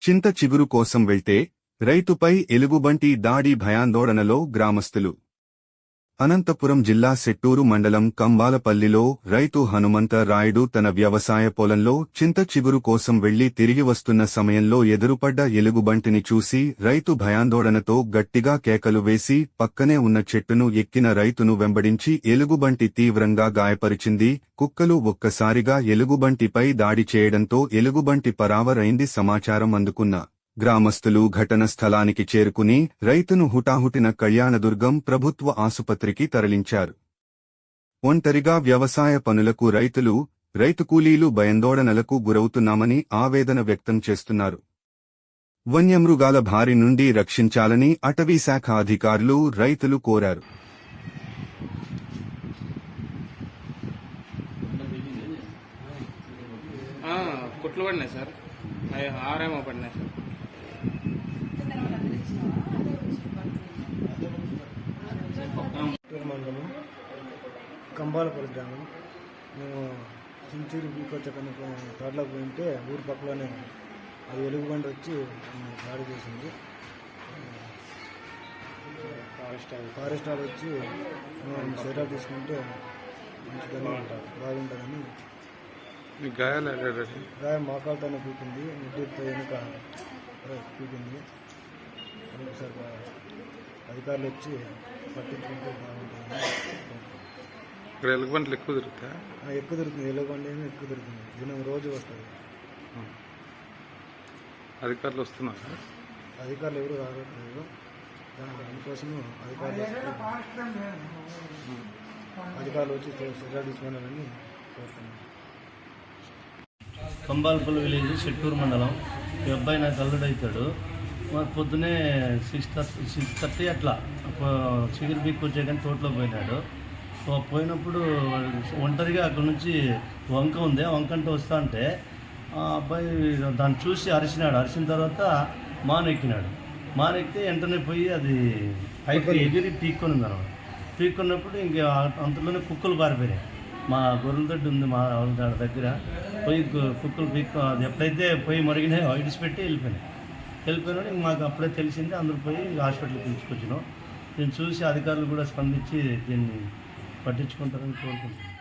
చింత చిగురు కోసం వెళ్తే రైతుపై ఎలుగుబంటి దాడి భయాందోళనలో గ్రామస్తులు. అనంతపురం జిల్లా సెట్టూరు మండలం కంబాలపల్లిలో రైతు హనుమంత రాయుడు తన వ్యవసాయ పొలంలో చింత చిగురు కోసం వెళ్లి తిరిగి వస్తున్న సమయంలో ఎదురుపడ్డ ఎలుగుబంటిని చూసి రైతు భయాందోళనతో గట్టిగా కేకలు వేసి పక్కనే ఉన్న చెట్టును ఎక్కిన రైతును వెంబడించి ఎలుగుబంటి తీవ్రంగా గాయపరిచింది. కుక్కలు ఒక్కసారిగా ఎలుగుబంటిపై దాడి చేయడంతో ఎలుగుబంటి పరావరైంది. సమాచారం అందుకున్న గ్రామస్తులు ఘటన స్థలానికి చేరుకుని రైతును హుటాహుటిన కళ్యాణదుర్గం ప్రభుత్వ ఆసుపత్రికి తరలించారు. ఒంటరిగా వ్యవసాయ పనులకు రైతు కూలీలు భయాందోళనలకు గురవుతున్నామని ఆవేదన వ్యక్తం చేస్తున్నారు. వన్యమృగాల బారి నుండి రక్షించాలని అటవీశాఖ అధికారులు రైతులు కోరారు. కుట్లు పడినాయి సార్, ఆరేమో పడినాయి సార్. మండలం కంబాలపల్లి గ్రామం. మేము చింతూరు బీకొచ్చకని తోటలోకి పోయింటే ఊరి పక్కలోనే అది ఎలుగుబండి వచ్చి దాడి చేసింది. ఫారెస్ట్ వాళ్ళు వచ్చి చర్యలు తీసుకుంటే మంచిదని బాగుంటుందని. గాయం మోకాలతోనే పీకింది, ముడ్డితో వెనుక పీకింది. సార్ అధికారులు వచ్చి పట్టించుకుంటే బాగుంటుంది. ఇక్కడ ఎలుగుబంట్లు ఎక్కువ దొరుకుతాయి. ఎక్కువ దొరుకుతుంది, ఎలుగుబండి ఏమో ఎక్కువ దొరుకుతుంది. దినం రోజు వస్తుంది. అధికారులు వస్తున్నారు. అధికారులు ఎవరు రావట్లేదు. అందుకోసం అధికారులు వచ్చి చర్యలు తీసుకున్నారని కోరుతున్నాను. కంబాలపల్లి విలేజ్ సెట్టూరు మండలం. ఈ అబ్బాయి నాకు అల్లుడు అవుతాడు. పొద్దునే 6:30 అట్లా చిగురు బీక్ వచ్చే కానీ తోటలో పోయినాడు. పోయినప్పుడు ఒంటరిగా అక్కడ నుంచి వంక ఉంది, ఆ వంకంటే వస్తా అంటే ఆ అబ్బాయి దాన్ని చూసి అరిచినాడు. అరిచిన తర్వాత మానెక్కినాడు. మానెక్కితే వెంటనే పోయి అది పైకి ఎగిరి పీక్కొని ఉంది అనమాట. పీక్కున్నప్పుడు ఇంక అంతలోనే కుక్కలు పారిపోయినాయి. మా గొర్రెల దొడ్డి ఉంది మా దగ్గర. పోయి కుక్కలు అది ఎప్పుడైతే పోయి మరిగినాయో ఇడిచిపెట్టి వెళ్ళిపోయినాడు. మాకు అప్పుడే తెలిసింది. అందరూ పోయి హాస్పిటల్కి పిలుచుకొచ్చినాం. దీన్ని చూసి అధికారులు కూడా స్పందించి దీన్ని పట్టించుకుంటారని కోరుకుంటున్నాం.